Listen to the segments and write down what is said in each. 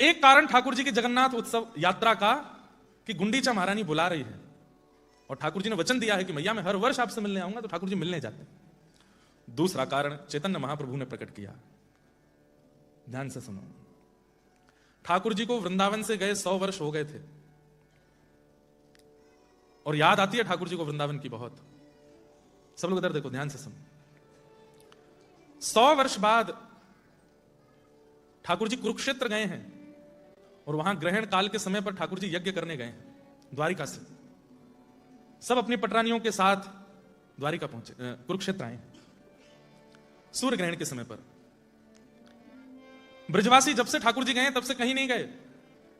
तो एक कारण ठाकुर जी की जगन्नाथ उत्सव यात्रा का कि गुंडीचा महारानी बुला रही है और ठाकुर जी ने वचन दिया है कि मैया मैं हर वर्ष आपसे मिलने आऊंगा, तो ठाकुर जी मिलने जाते हैं। दूसरा कारण चैतन्य महाप्रभु ने प्रकट किया, ध्यान से सुनो। ठाकुर जी को वृंदावन से गए 100 वर्ष हो गए थे और याद आती है ठाकुर जी को वृंदावन की बहुत। सब लोग इधर देखो, ध्यान से सुनो। 100 वर्ष बाद ठाकुर जी कुरुक्षेत्र गए हैं और वहां ग्रहण काल के समय पर ठाकुर जी यज्ञ करने गए हैं द्वारिका से। सब अपनी पटरानियों के साथ द्वारिका पहुंचे, कुरुक्षेत्र आए सूर्य ग्रहण के समय पर। ब्रजवासी जब से ठाकुर जी गए तब से कहीं नहीं गए,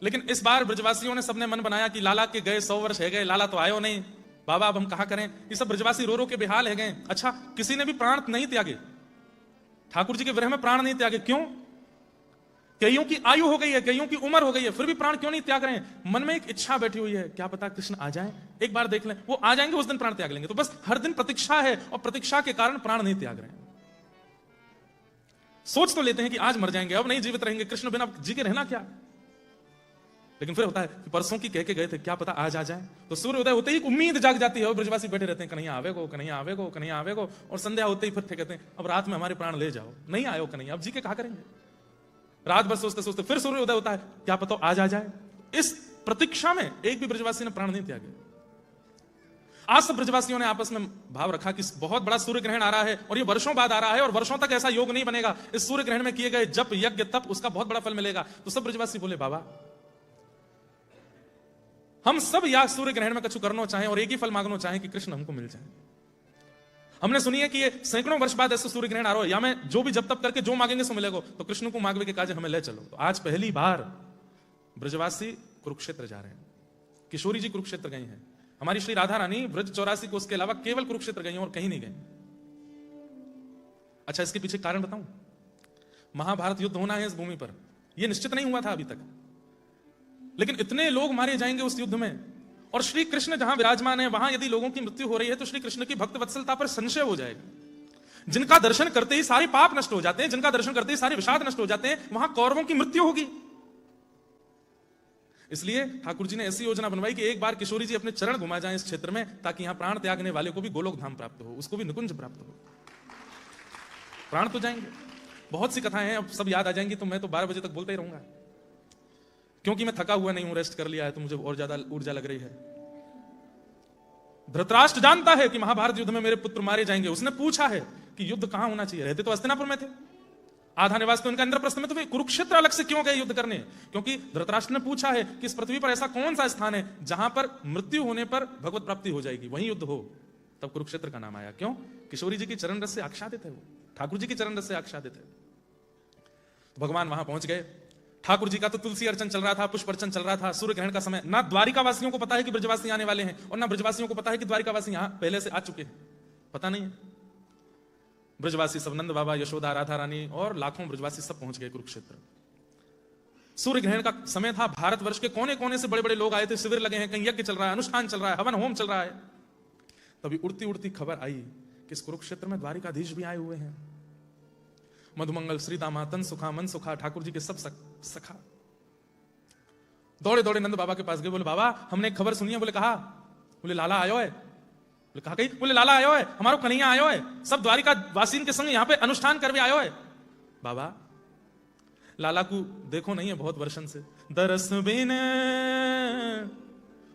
लेकिन इस बार ब्रजवासियों ने सबने मन बनाया कि लाला के गए 100 वर्ष है गए, लाला तो आयो नहीं, बाबा अब हम कहां करें। ये सब ब्रजवासी रो रो के बेहाल है गए। अच्छा, किसी ने भी प्राण नहीं त्यागे, ठाकुर जी के विरह में प्राण नहीं त्यागे। क्यों? कईयों की आयु हो गई है, कईयों की उम्र हो गई है, फिर भी प्राण क्यों नहीं त्याग रहे हैं? मन में एक इच्छा बैठी हुई है, क्या पता कृष्ण आ जाएं, एक बार देख लें, वो आ जाएंगे उस दिन प्राण त्याग लेंगे। तो बस हर दिन प्रतीक्षा है और प्रतीक्षा के कारण प्राण नहीं त्याग रहे हैं। सोच तो लेते हैं कि आज मर जाएंगे, अब नहीं जीवित रहेंगे, कृष्ण बिना जी के रहना क्या। लेकिन फिर होता है कि परसों की कह के गए थे, क्या पता आज आ जाए। तो सूर्य उदय होते ही उम्मीद जाग जाती है और ब्रजवासी बैठे रहते हैं, कन्हैया आवेगो, कन्हैया आवेगो, कन्हैया आवेगो। और संध्या होते ही फिर कहते हैं अब रात में हमारे प्राण ले जाओ, नहीं आयो कन्हैया, अब जी के कहा करेंगे। रात भर सोचते सोचते फिर सूर्य उदय होता है, क्या पता आज आ जाए। इस प्रतीक्षा में एक भी ब्रजवासी ने प्राण नहीं त्यागे। आज सब ब्रजवासियों ने आपस में भाव रखा कि बहुत बड़ा सूर्य ग्रहण आ रहा है और ये वर्षों बाद आ रहा है और वर्षों तक ऐसा योग नहीं बनेगा, इस सूर्य ग्रहण में किए गए जप यज्ञ तप उसका बहुत बड़ा फल मिलेगा। तो सब ब्रजवासी बोले बाबा हम सब या सूर्य ग्रहण में कछु करना चाहें और एक ही फल मांगना चाहें कि कृष्ण हमको मिल जाए। हमने सुनी है कि ये सैकड़ों वर्ष बाद ऐसे सूर्य ग्रहण आ रहा है, या मैं जो भी जब तब करके जो मांगेंगे सो मिलेगा। तो कृष्ण को मांगवे के काज हमें ले चलो। तो आज पहली बार ब्रजवासी कुरुक्षेत्र जा रहे हैं। किशोरी जी कुरुक्षेत्र गई हैं, हमारी श्री राधा रानी ब्रज 84 को उसके अलावा केवल कुरुक्षेत्र गई हैं और कहीं नहीं गई। अच्छा, इसके पीछे कारण बताऊं। महाभारत युद्ध होना है इस भूमि पर, यह निश्चित नहीं हुआ था अभी तक, लेकिन इतने लोग मारे जाएंगे उस युद्ध में। और श्री कृष्ण जहां विराजमान है वहां यदि लोगों की मृत्यु हो रही है तो श्री कृष्ण की भक्त वत्सलता पर संशय हो जाएगा। जिनका दर्शन करते ही सारे पाप नष्ट हो जाते हैं, जिनका दर्शन करते ही सारे विषाद नष्ट हो जाते हैं, वहां कौरवों की मृत्यु होगी। इसलिए ठाकुर जी ने ऐसी योजना बनवाई कि एक बार किशोरी जी अपने चरण घुमा जाएं इस क्षेत्र में, ताकि यहां प्राण त्यागने वाले को भी गोलोक धाम प्राप्त हो, उसको भी निकुंज प्राप्त हो। प्राण तो जाएंगे। बहुत सी कथाएं हैं, अब सब याद आ जाएंगी तो मैं तो 12 बजे तक बोलता ही रहूंगा, क्योंकि मैं थका हुआ नहीं हूं, रेस्ट कर लिया है तो मुझे और ज्यादा ऊर्जा लग रही है। धृतराष्ट्र जानता है कि महाभारत युद्ध में मेरे पुत्र मारे जाएंगे। उसने पूछा है कि युद्ध कहां होना चाहिए। रहते तो हस्तिनापुर में थे, आधा निवास तो इनका इंद्रप्रस्थ में, तो वे कुरुक्षेत्र अलग से क्यों गए युद्ध करने? क्योंकि धृतराष्ट्र ने पूछा है कि इस पृथ्वी पर ऐसा कौन सा स्थान है जहां पर मृत्यु होने पर भगवत प्राप्ति हो जाएगी, वहीं युद्ध हो। तब कुरुक्षेत्र का नाम आया। क्यों? किशोरी जी की चरण रस से आच्छादित है, वो ठाकुर जी की चरण रस से आच्छादित है। भगवान वहां पहुंच गए। ठाकुर जी का तो तुलसी अर्चन चल रहा था, पुष्प अर्चन चल रहा था, सूर्य ग्रहण का समय। ना द्वारिका वासियों को पता है कि ब्रजवासी आने वाले हैं और ना ब्रजवासियों को पता है कि द्वारिका वासी यहां पहले से आ चुके हैं, पता नहीं है। ब्रजवासी सब, नंद बाबा, यशोदा, राधा रानी और लाखों ब्रजवासी सब पहुंच गए कुरुक्षेत्र। सूर्य ग्रहण का समय था। भारतवर्ष के कोने कोने से बड़े बड़े लोग आए थे, शिविर लगे हैं, कहीं यज्ञ चल रहा है, अनुष्ठान चल रहा है, हवन होम चल रहा है। तभी उड़ती उड़ती खबर आई कि इस कुरुक्षेत्र में द्वारिकाधीश भी आए हुए हैं। मधुमंगल, श्रीदामा, तन सुखा, मन सुखा, ठाकुर जी के सब सखा दौड़े दौड़े नंद बाबा के पास गए। बोले बाबा हमने एक खबर सुनी है। बोले कहा? बोले लाला आयो है। बोले कहा कहीं? बोले लाला आयो है, हमारो कन्हैया आयो है, सब द्वारिका वासीन के संग यहाँ पे अनुष्ठान करवे आयो है। बाबा लाला को देखो नहीं है बहुत वर्षन से, दरस बिन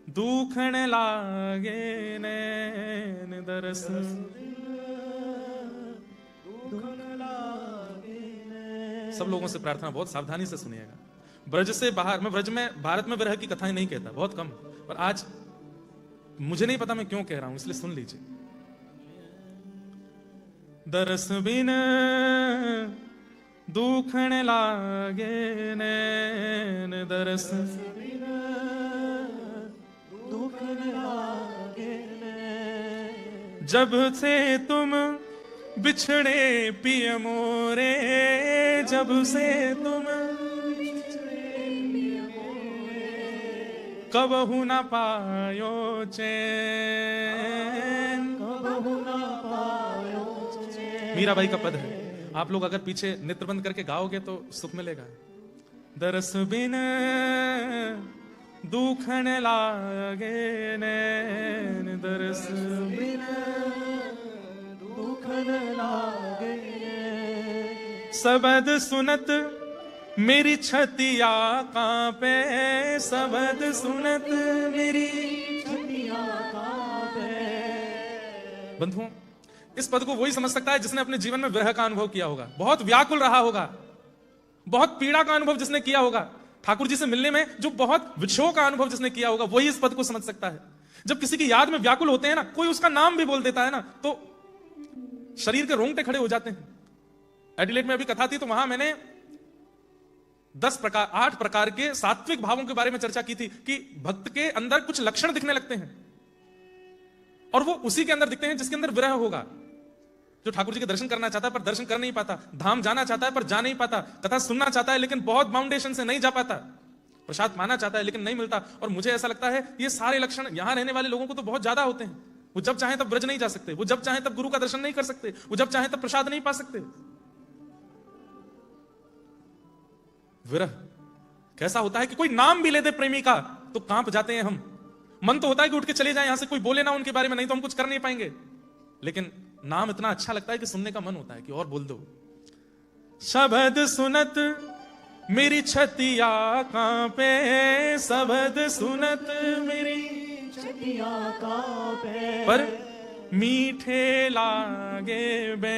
दुखण लागे नैन, दरस सब लोगों से प्रार्थना, बहुत सावधानी से सुनिएगा। ब्रज से बाहर, मैं ब्रज में भारत में विरह की कथाएं नहीं कहता, बहुत कम, पर आज मुझे नहीं पता मैं क्यों कह रहा हूं, इसलिए सुन लीजिए। दरस बिन दुखण लागे नैन, दरस बिन दुखण लागे नैन, जब से तुम बिछड़े पिय मोरे, जब से तुम कबहू न पायो चैन, कबहू न पायो चैन। मीराबाई का पद है, आप लोग अगर पीछे नेत्र बंद करके गाओगे तो सुख मिलेगा। दरस बिन दुखन लागे नैन, दरस बिन दुखन लागे। सबद सुनत मेरी छतिया कांपे, सबद सुनत मेरी छतिया कांपे। बंधुओं, इस पद को वही समझ सकता है जिसने अपने जीवन में विरह का अनुभव किया होगा, बहुत व्याकुल रहा होगा, बहुत पीड़ा का अनुभव जिसने किया होगा, ठाकुर जी से मिलने में जो बहुत विक्षोभ का अनुभव जिसने किया होगा, वही इस पद को समझ सकता है। जब किसी की याद में व्याकुल होते हैं ना, कोई उसका नाम भी बोल देता है ना, तो शरीर के रोंगटे खड़े हो जाते हैं। एडिलेड में अभी कथा थी, तो वहां मैंने 8 प्रकार के सात्विक भावों के बारे में चर्चा की थी कि भक्त के अंदर कुछ लक्षण दिखने लगते हैं और वो उसी के अंदर दिखते हैं जिसके अंदर विरह होगा। जो ठाकुर जी के दर्शन करना चाहता है पर दर्शन कर नहीं पाता, धाम जाना चाहता है पर जा नहीं पाता, कथा सुनना चाहता है लेकिन बहुत बाउंडेशन से नहीं जा पाता, प्रसाद पाना चाहता है लेकिन नहीं मिलता। और मुझे ऐसा लगता है ये सारे लक्षण यहां रहने वाले लोगों को तो बहुत ज्यादा होते हैं। वो जब चाहे तब ब्रज नहीं जा सकते, वो जब चाहे तब गुरु का दर्शन नहीं कर सकते, वो जब चाहे तब प्रसाद नहीं पा सकते। विरह कैसा होता है कि कोई नाम भी ले दे प्रेमी का तो कांप जाते हैं हम। मन तो होता है कि उठ के चले जाएं यहां से, कोई बोले ना उनके बारे में, नहीं तो हम कुछ कर नहीं पाएंगे। लेकिन नाम इतना अच्छा लगता है कि सुनने का मन होता है कि और बोल दो। शब्द सुनत मेरी छतिया कांपे, शब्द सुनत मेरी छतिया कांपे, पर मीठे लागे बैन,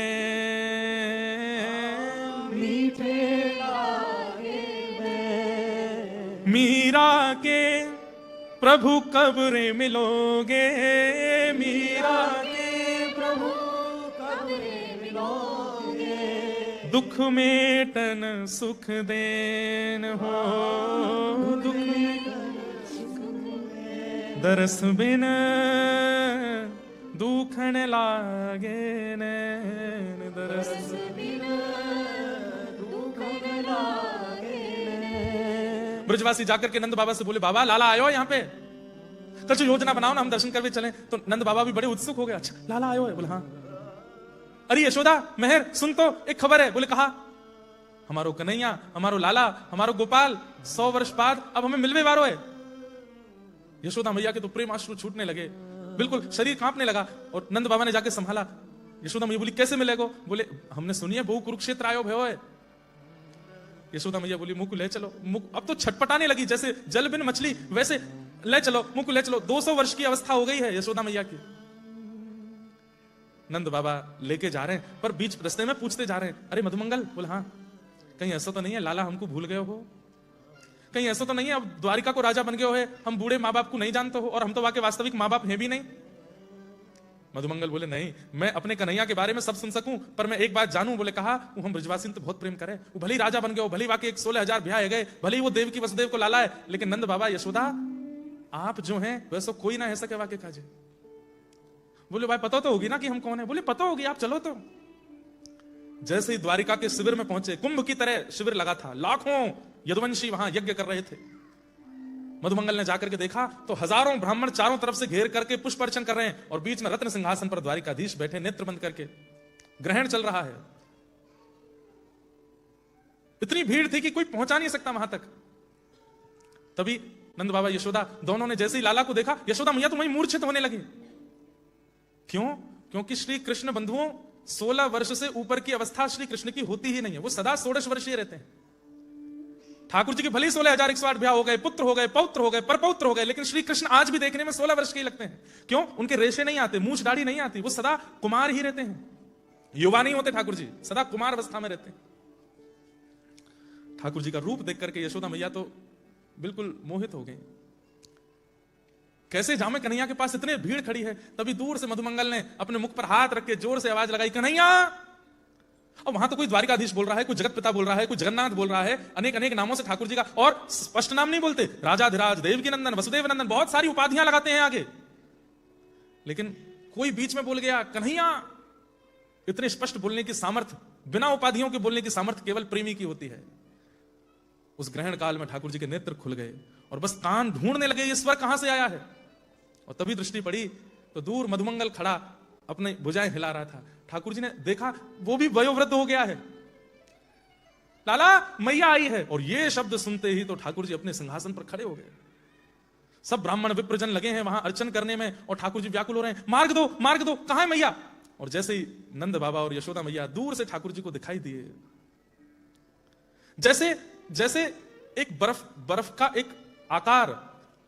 मीठे लागे बैन। मीरा के प्रभु कब रे मिलोगे, मीरा के प्रभु कब रे मिलोगे। दुख मेटन सुख देन हो, दुख मेटन सुख देन। दरस बिन दुखन लागे नैन, दरस बिन दुखन लागे नैन। ब्रजवासी जाकर के नंद बाबा से बोले, बाबा लाला आयो यहाँ पे, कुछ योजना बनाओ ना, हम दर्शन करके चलें। तो नंद बाबा भी बड़े उत्सुक हो गए, अच्छा लाला आयो है? बोले हाँ। अरे यशोदा मेहर सुन तो, एक खबर है। बोले कहा? हमारो कन्हैया, हमारो लाला, हमारो गोपाल 100 वर्ष बाद अब हमें मिलवे वारो है। यशोदा मैया के तो प्रेम आश्रु छूटने लगे, बिल्कुल शरीर कांपने लगा। और नंद बाबा ने जाके संभाला। यशोदा मैया बोली कैसे मिलेगो? बोले हमने सुनी है बहु कुरुक्षेत्र आयो भयो है। यशोदा मैया बोली मुख ले चलो। मुख अब तो छटपटाने लगी, जैसे जल बिन मछली, वैसे ले चलो मुख ले चलो। 200 वर्ष की अवस्था हो गई है यशोदा मैया की। नंद बाबा लेके जा रहे हैं, पर बीच रास्ते में पूछते जा रहे हैं, अरे मधुमंगल? बोले हाँ। कहीं ऐसा तो नहीं है लाला हमको भूल गए हो? कहीं ऐसा तो नहीं है अब द्वारिका को राजा बन गए हो, हम बूढ़े माँ बाप को नहीं जानते हो और हम तो वाके वास्तविक माँ बाप हैं भी नहीं? मधुमंगल बोले नहीं, मैं अपने कन्हैया के बारे में सब सुन सकूं पर मैं एक बात जानूं। बोले कहा? वो हम ब्रजवासी तो बहुत प्रेम करे, वो भले ही राजा बन गए हो, भले ही वाके 16,000 ब्याह गए, भले ही वो देव की वसुदेव को लाला है, लेकिन नंद बाबा यशोदा आप जो हैं वैसे कोई ना ऐसा के वाके काजे। बोले भाई पता तो होगी ना कि हम कौन है? बोले पता होगी, आप चलो। तो जैसे ही द्वारिका के शिविर में पहुंचे, कुंभ की तरह शिविर लगा था, लाखों यदुवंशी वहां यज्ञ कर रहे थे। मधुमंगल ने जाकर के देखा तो हजारों ब्राह्मण चारों तरफ से घेर करके पुष्प अर्चन कर रहे हैं और बीच में रत्न सिंहासन पर द्वारिकाधीश बैठे नेत्र बंद करके, ग्रहण चल रहा है। इतनी भीड़ थी कि कोई पहुंचा नहीं सकता वहां तक। तभी नंद बाबा यशोदा दोनों ने जैसे ही लाला को देखा, यशोदा मैया तो वहीं मूर्छित होने लगी। क्यों? क्योंकि श्री कृष्ण बंधुओं 16 वर्ष से ऊपर की अवस्था श्री कृष्ण की होती ही नहीं है, वो सदा 16 वर्षीय रहते हैं। ठाकुर जी के भले 16,108 ब्याह हो गए, पुत्र हो गए, पौत्र हो गए, परपौत्र हो गए, लेकिन श्री कृष्ण आज भी देखने में 16 वर्ष के ही लगते हैं। क्यों? उनके रेशे नहीं आते, मूछ दाढ़ी नहीं आती, वो सदा कुमार ही रहते हैं, युवा नहीं होते। ठाकुर जी सदा कुमार अवस्था में रहते हैं। ठाकुर जी का रूप देख करके यशोदा मैया तो बिल्कुल मोहित हो गई। कैसे जामे कन्हैया के पास, इतने भीड़ खड़ी है। तभी दूर से मधुमंगल ने अपने मुख पर हाथ रख के जोर से आवाज लगाई, कन्हैया। अब वहां तो कोई द्वारिकाधीश बोल रहा है, कोई जगत पिता बोल रहा है, कोई जगन्नाथ बोल रहा है, अनेक अनेक नामों से ठाकुर जी का, और स्पष्ट नाम नहीं बोलते, राजाधिराज, देवकी नंदन, वसुदेव नंदन, बहुत सारी उपाधियां लगाते हैं आगे। लेकिन कोई बीच में बोल गया कन्हैया। इतने स्पष्ट बोलने की सामर्थ्य, बिना उपाधियों के बोलने की सामर्थ्य केवल प्रेमी की होती है। उस ग्रहण काल में ठाकुर जी के नेत्र खुल गए और बस कान ढूंढने लगे ये स्वर कहां से आया है। और तभी दृष्टि पड़ी तो दूर मधुमंगल खड़ा अपने भुजाएं हिला रहा था। ठाकुर जी ने देखा वो भी वयोवृद्ध हो गया है। लाला मैया आई है। और ये शब्द सुनते ही तो ठाकुर जी अपने सिंहासन पर खड़े हो गए। सब ब्राह्मण विप्रजन लगे हैं वहां अर्चन करने में, और ठाकुर जी व्याकुल हो रहे हैं, मार्ग दो मार्ग दो, कहां है मैया। और जैसे ही नंद बाबा और यशोदा मैया दूर से ठाकुर जी को दिखाई दिए, जैसे जैसे एक बर्फ का एक आकार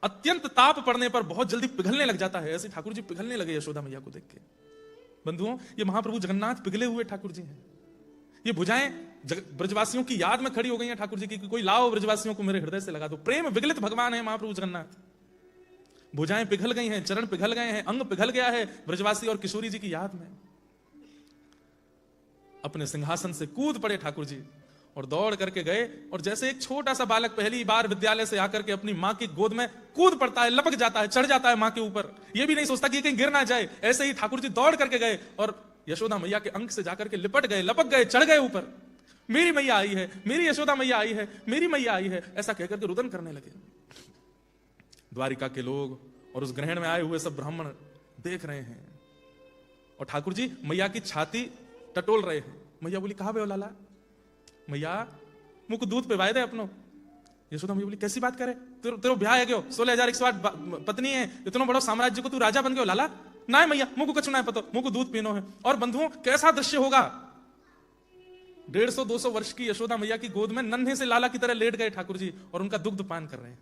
अत्यंत ताप पड़ने पर बहुत जल्दी पिघलने लग जाता है, ऐसे ठाकुर जी पिघलने लगे यशोदा मैया को देख के। बंधुओं, ये महाप्रभु जगन्नाथ पिघले हुए ठाकुर जी हैं। ये भुजाएं ब्रजवासियों की याद में खड़ी हो गई हैं ठाकुर जी की, कि कोई लाओ ब्रजवासियों को मेरे हृदय से लगा दो। प्रेम विगलित भगवान है महाप्रभु जगन्नाथ। भुजाएं पिघल गई हैं, चरण पिघल गए हैं, अंग पिघल गया है ब्रजवासी और किशोरी जी की याद में। अपने सिंहासन से कूद पड़े ठाकुर जी और दौड़ करके गए, और जैसे एक छोटा सा बालक पहली बार विद्यालय से आकर के अपनी मां की गोद में कूद पड़ता है, लपक जाता है, चढ़ जाता है मां के ऊपर, ये भी नहीं सोचता कि कहीं गिर ना जाए, ऐसे ही ठाकुर जी दौड़ करके गए और यशोदा मैया के अंक से जाकर के लिपट गए, लपक गए, चढ़ गए ऊपर। मेरी मैया आई है, मेरी यशोदा मैया आई है, मेरी मैया आई है, ऐसा कहकर के रुदन करने लगे। द्वारिका के लोग और उस ग्रहण में आए हुए सब ब्राह्मण देख रहे हैं, और ठाकुर जी मैया की छाती टटोल रहे हैं। मैया बोली, कहा बे लाला, मैया मुझको दूध पे वायदे अपनो। यशोदा मैया बोली, कैसी बात करे, तेरो ब्याह है क्यों, 16,108 पत्नी है, इतना बड़ा साम्राज्य को तू राजा बन गयो लाला। ना मैया, मुझको कछु ना पता, मुझको दूध पीनो है। और बंधुओं, कैसा दृश्य होगा, 150-200 वर्ष की यशोदा मैया की गोद में नन्हे से लाला की तरह लेट गए ठाकुर जी, और उनका दुग्ध पान कर रहे हैं।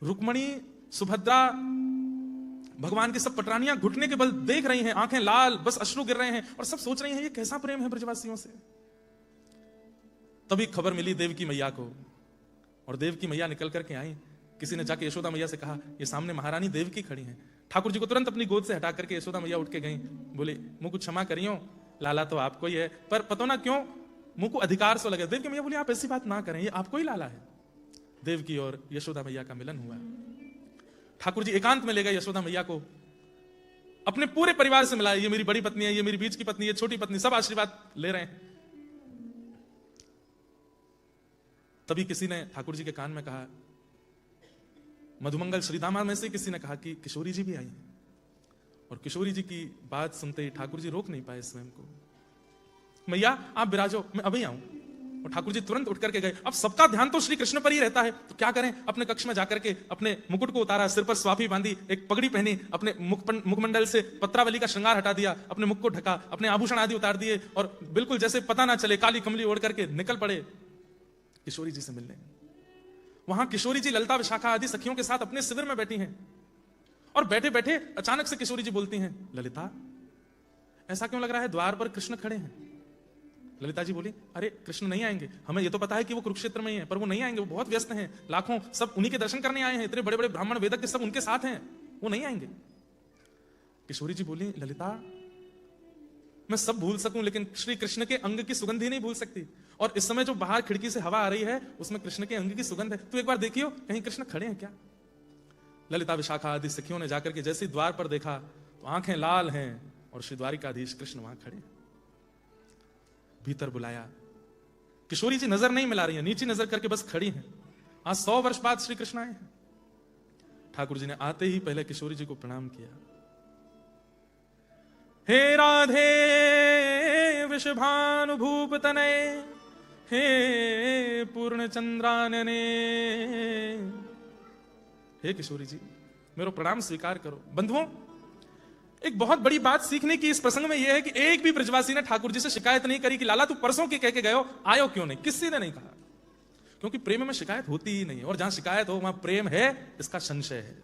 रुक्मणी, सुभद्रा, भगवान की सब पटरानियां घुटने के बल देख रही हैं, आंखें लाल, बस अश्रु गिर रहे हैं, और सब सोच रही हैं ये कैसा प्रेम है ब्रजवासियों से। तभी खबर मिली देवकी मैया को, और देवकी मैया निकल करके आई। किसी ने जाके यशोदा मैया से कहा, ये सामने महारानी देवकी खड़ी हैं। ठाकुर जी को तुरंत अपनी गोद से हटा करके यशोदा मैया उठ के गई, बोले, मुझको क्षमा करियो, लाला तो आपको ही है, पर पता ना क्यों मुझको अधिकार से लगे। देवकी मैया बोली, आप ऐसी बात ना करें, ये आपको ही लाला है। देवकी और यशोदा मैया का मिलन हुआ। ठाकुर जी एकांत में ले गए यशोदा मैया को, अपने पूरे परिवार से मिलाए, ये मेरी बड़ी पत्नी है, ये मेरी बीच की पत्नी है, छोटी पत्नी, सब आशीर्वाद ले रहे हैं। तभी किसी ने ठाकुर जी के कान में कहा, मधुमंगल श्रीदामा में से किसी ने कहा कि किशोरी जी भी आई हैं। और किशोरी जी की बात सुनते ही ठाकुर जी रोक नहीं पाए स्वयं को। मैया आप विराजो, मैं अभी आऊं। और ठाकुर जी तुरंत उठ करके गए। अब सबका ध्यान तो श्री कृष्ण पर ही रहता है, तो क्या करें, अपने कक्ष में जाकर के अपने मुकुट को उतारा, सिर पर स्वाफी बांधी, एक पगड़ी पहनी, अपने मुखमंडल से पत्रावली का श्रृंगार हटा दिया, अपने मुख को ढका, अपने आभूषण आदि उतार दिए, और बिल्कुल जैसे पता ना चले काली कमली ओढ़ करके निकल पड़े किशोरी जी से मिलने। वहां किशोरी जी ललिता विशाखा आदि सखियों के साथ अपने शिविर में बैठी हैं, और बैठे बैठे अचानक से किशोरी जी बोलती हैं, ललिता ऐसा क्यों लग रहा है, द्वार पर कृष्ण खड़े हैं। ललिता जी बोली, अरे कृष्ण नहीं आएंगे, हमें ये तो पता है कि वो कुरुक्षेत्र में ही है, पर वो नहीं आएंगे, वो बहुत व्यस्त हैं, लाखों सब उन्हीं के दर्शन करने आए हैं, इतने बड़े बड़े ब्राह्मण वेदक के सब उनके साथ हैं, वो नहीं आएंगे। किशोरी जी बोली, ललिता मैं सब भूल सकूं, लेकिन श्री कृष्ण के अंग की सुगंध ही नहीं भूल सकती। और इस समय जो बाहर खिड़की से हवा आ रही है, उसमें कृष्ण के अंग की सुगंध है, तू एक बार देखियो कहीं कृष्ण खड़े हैं क्या। ललिता विशाखा आदि सखियों ने जाकर के जैसे द्वार पर देखा तो आंखें लाल हैं, और श्री द्वारिकाधीश कृष्ण वहां खड़े। भीतर बुलाया, किशोरी जी नजर नहीं मिला रही है, नीची नजर करके बस खड़ी हैं। आज 100 वर्ष बाद श्री कृष्ण आए हैं। ठाकुर जी ने आते ही पहले किशोरी जी को प्रणाम किया। हे राधे विषभानुभूप तनय, हे पूर्ण चंद्रानने। हे किशोरी जी मेरा प्रणाम स्वीकार करो। बंधुओं, एक बहुत बड़ी बात सीखने की इस प्रसंग में यह है कि एक भी ब्रजवासी ने ठाकुर जी से शिकायत नहीं करी कि लाला तू परसों के कह के गयो, आयो क्यों नहीं, किसी ने नहीं कहा, क्योंकि प्रेम में शिकायत होती ही नहीं है, और जहां शिकायत हो वहां प्रेम है इसका संशय है।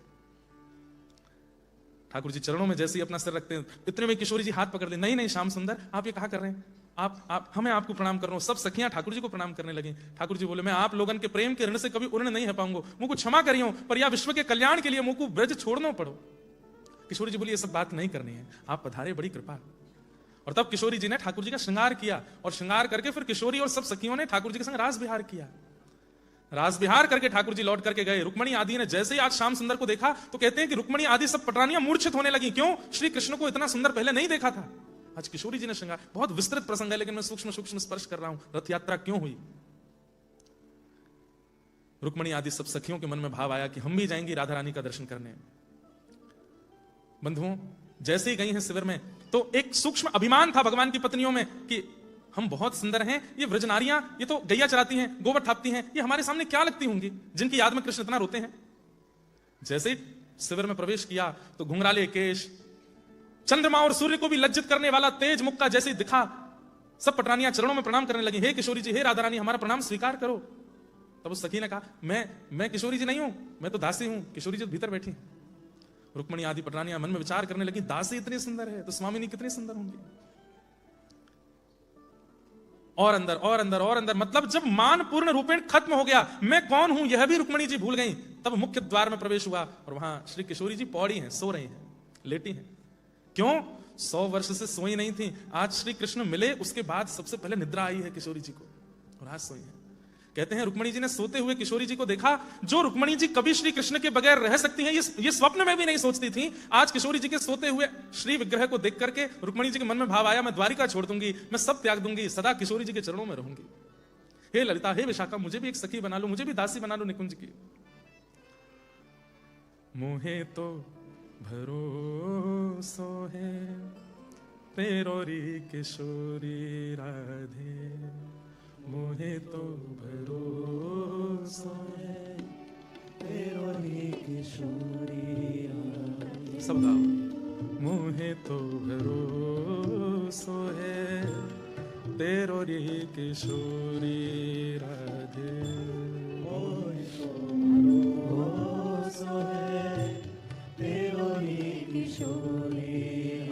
ठाकुर जी चरणों में जैसे ही अपना सिर रखते हैं, इतने में किशोरी जी हाथ पकड़ ले, नहीं नहीं श्याम सुंदर आप ये कहा कर रहे हैं, आप हमें आपको प्रणाम कर रहा हूं। सब सखियां ठाकुर जी को प्रणाम करने लगी। ठाकुर जी बोले, मैं आप लोगन के प्रेम के ऋण से कभी उर्ण नहीं है पाऊंगा, मुझको क्षमा करियो, पर या विश्व के कल्याण के लिए मुझको ब्रज छोड़ना पड़ो। किशोरी जी बोली, ये सब बात नहीं करनी है, आप पधारे, बड़ी कृपा। और तब किशोरी जी ने ठाकुर जी का श्रृंगार किया, और श्रृंगार करके फिर किशोरी और सब सखियों ने ठाकुर जी के संग रास विहार किया। रास विहार करके ठाकुर जी लौट करके गए। रुक्मणी आदि ने जैसे ही आज श्याम सुंदर को देखा तो कहते हैं कि रुक्मणी आदि सब पटरानियां मूर्छित होने लगी। क्यों? श्री कृष्ण को इतना सुंदर पहले नहीं देखा था। आज किशोरी जी ने श्रृंगार, बहुत विस्तृत प्रसंग है, लेकिन मैं सूक्ष्म सूक्ष्म स्पर्श कर रहा हूं। रथ यात्रा क्यों हुई? रुक्मणी आदि सब सखियों के मन में भाव आया कि हम भी जाएंगे राधा रानी का दर्शन करने। बंधुओं, जैसे ही गई हैं शिविर में तो एक सूक्ष्म अभिमान था भगवान की पत्नियों में कि हम बहुत सुंदर हैं, ये व्रजनारियां, ये तो गैया चराती हैं, गोबर थापती हैं, ये हमारे सामने क्या लगती होंगी जिनकी याद में कृष्ण इतना रोते हैं। जैसे ही शिविर में प्रवेश किया तो घुंघराले केश, चंद्रमा और सूर्य को भी लज्जित करने वाला तेज मुख का जैसे ही दिखा, सब पटरानियां चरणों में प्रणाम करने लगी, हे किशोरी जी, हे राधा रानी, हमारा प्रणाम स्वीकार करो। तब उस सखी ने कहा, मैं किशोरी जी नहीं हूं, मैं तो दासी हूं। किशोरी जी भीतर बैठी। रुक्मणी आदि पटरानियां मन में विचार करने लगी, दासी इतनी सुंदर है तो स्वामिनी कितनी सुंदर होंगी। और अंदर और अंदर और अंदर, मतलब जब मान पूर्ण रूपेण खत्म हो गया, मैं कौन हूं यह भी रुक्मणी जी भूल गई। तब मुख्य द्वार में प्रवेश हुआ और वहां श्री किशोरी जी पौड़ी हैं, सो रही हैं, लेटी हैं। क्यों? 100 वर्ष से सोई नहीं थी। आज श्री कृष्ण मिले उसके बाद सबसे पहले निद्रा आई है किशोरी जी को, और आज सोई है। कहते हैं रुक्मणी जी ने सोते हुए किशोरी जी को देखा। जो रुक्मणी जी कभी श्री कृष्ण के बगैर रह सकती हैं, ये स्वप्न में भी नहीं सोचती थी। आज किशोरी जी के सोते हुए श्री विग्रह को देख करके रुक्मणी जी के मन में भाव आया, मैं द्वारिका छोड़ दूंगी, मैं सब त्याग दूंगी, सदा किशोरी जी के चरणों में रहूंगी। हे ललिता, हे विशाखा, मुझे भी एक सखी बना लो, मुझे भी दासी बना लो निकुंज की। मोहे तो भरोसो है तेरो री किशोरी राधे, मोहे तो भरोसा है तेरो री किशोरी राधे। सब गाओ। मोहे तो भरोसा है तेरो री किशोरी राधे, मोहे तो भरोसा है तेरो री किशोरी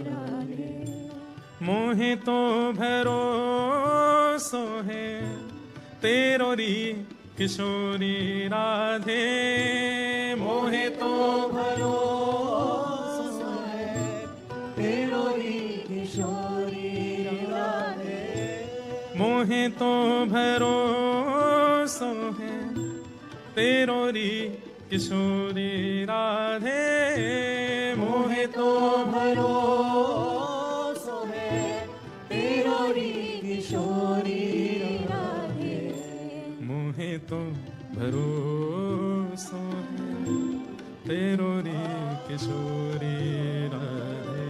राधे, मोहे तो भरोसो है तेरो री किशोरी राधे, मोहे तो भरोसो है तेरो री किशोरी राधे, मोहे तो भरोसो है तेरो री किशोरी राधे, मोहे तो भरोसो है तेरो री किशोरी राधे, मोहे तो भरोसो है तेरो री किशोरी राधे,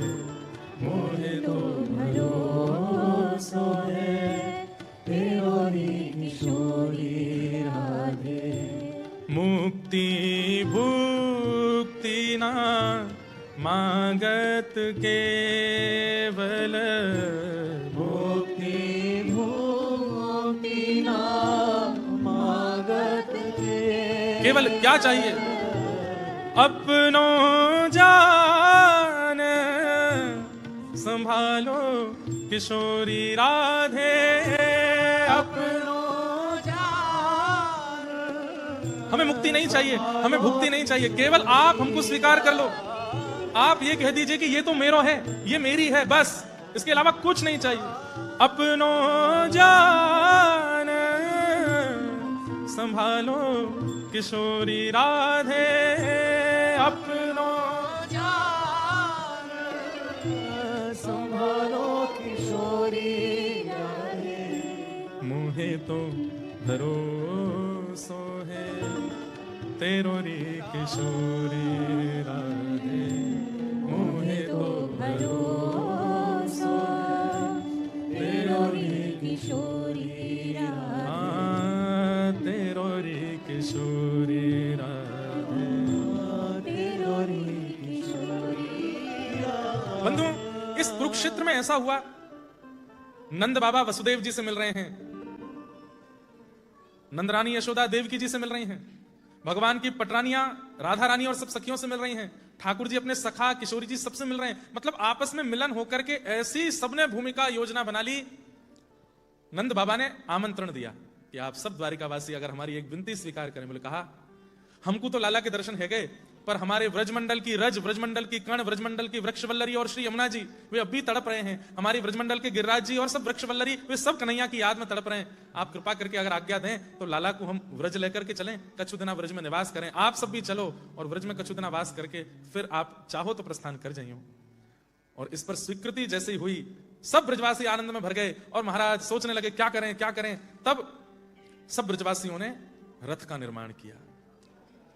मोहे तो भरोसो है तेरो री किशोरी राधे। मुक्ति भुक्ति ना मांगत केवल, मुक्ति भुक्ति ना मांगत केवल क्या चाहिए? अपनो जान संभालो किशोरी राधे, अपनो जान। हमें मुक्ति नहीं चाहिए, हमें भुक्ति नहीं चाहिए, केवल आप हमको स्वीकार कर लो। आप ये कह दीजिए कि ये तो मेरो है, ये मेरी है, बस इसके अलावा कुछ नहीं चाहिए। अपनो जान संभालो किशोरी राधे, अपनो जान संभालो किशोरी राधे, मोहे तो भरोसो है तेरो री किशोरी राधे, मोहे तो भरोसो तेरो री किशोरी राधे, तेरो री किशोरी राधे, तेरो री किशोरी राधे। बंधु, इस कुरुक्षेत्र में ऐसा हुआ, नंद बाबा वसुदेव जी से मिल रहे हैं, नंदरानी यशोदा देवकी जी से मिल रही हैं, भगवान की पटरानियां राधा रानी और सब सखियों से मिल रही हैं, ठाकुर जी अपने सखा किशोरी जी सबसे मिल रहे हैं। मतलब आपस में मिलन होकर के ऐसी सबने भूमिका योजना बना ली। नंद बाबा ने आमंत्रण दिया कि आप सब द्वारिकावासी अगर हमारी एक विनती स्वीकार करें। बोले कहा, हमको तो लाला के दर्शन है गए, पर हमारे व्रजमंडल की रज, व्रजमंडल की कर्ण, व्रजमंडल की वृक्षवल्लरी और श्री यमुना जी वे अब भी तड़प रहे हैं। हमारी व्रजमंडल के गिरिराज जी और सब वृक्षवल्लरी वे सब कन्हैया की याद में तड़प रहे हैं। आप कृपा करके अगर आज्ञा दें तो लाला को हम व्रज लेकर के चलें, कछु दिना व्रज में निवास करें। आप सब भी चलो और व्रज में कछु दिना वास करके फिर आप चाहो तो प्रस्थान कर जाइए। और इस पर स्वीकृति जैसे ही हुई, सब ब्रजवासी आनंद में भर गए और महाराज सोचने लगे क्या करें क्या करें। तब सब ब्रजवासियों ने रथ का निर्माण किया,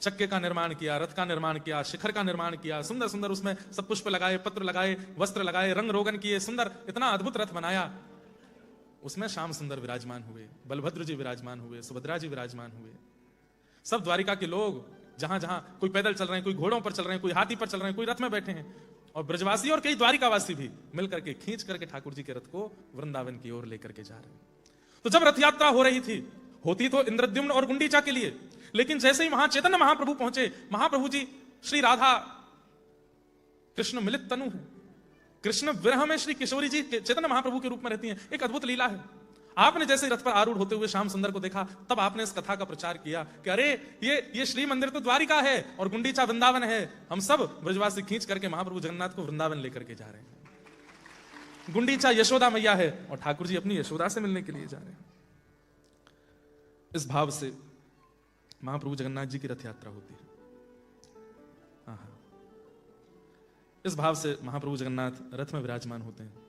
चक्के का निर्माण किया, रथ का निर्माण किया, शिखर का निर्माण किया, सुंदर सुंदर उसमें सब पुष्प लगाए, पत्र लगाए, वस्त्र लगाए, रंग रोगन किए, सुंदर इतना अद्भुत रथ बनाया। उसमें श्याम सुंदर विराजमान हुए, बलभद्र जी विराजमान हुए, सुभद्रा जी विराजमान हुए। सब द्वारिका के लोग जहां जहां कोई पैदल चल रहे हैं, कोई घोड़ों पर चल रहे हैं, कोई हाथी पर चल रहे हैं, कोई रथ में बैठे हैं, और ब्रजवासी और कई द्वारिकावासी भी मिलकर के खींच करके ठाकुर जी के रथ को वृंदावन की ओर लेकर के जा रहे हैं। तो जब रथ यात्रा हो रही थी, होती तो इंद्रद्युम्न और गुंडीचा के लिए, लेकिन जैसे ही वहां चैतन्य महाप्रभु पहुंचे, महाप्रभु जी श्री राधा कृष्ण मिलित तनु है, कृष्ण विरह में श्री किशोरी जी चैतन्य महाप्रभु के रूप में रहती हैं। एक अद्भुत लीला है। आपने जैसे रथ पर आरूढ़ होते हुए श्याम सुंदर को देखा, तब आपने इस कथा का प्रचार किया कि अरे ये श्री मंदिर तो द्वारिका है और गुंडीचा वृंदावन है, हम सब ब्रजवासी खींच करके महाप्रभु जगन्नाथ को वृंदावन लेकर के जा रहे हैं। गुंडीचा यशोदा मैया है और ठाकुर जी अपनी यशोदा से मिलने के लिए जा रहे हैं। इस भाव से महाप्रभु जगन्नाथ जी की रथ यात्रा होती है। इस भाव से महाप्रभु जगन्नाथ रथ में विराजमान होते हैं।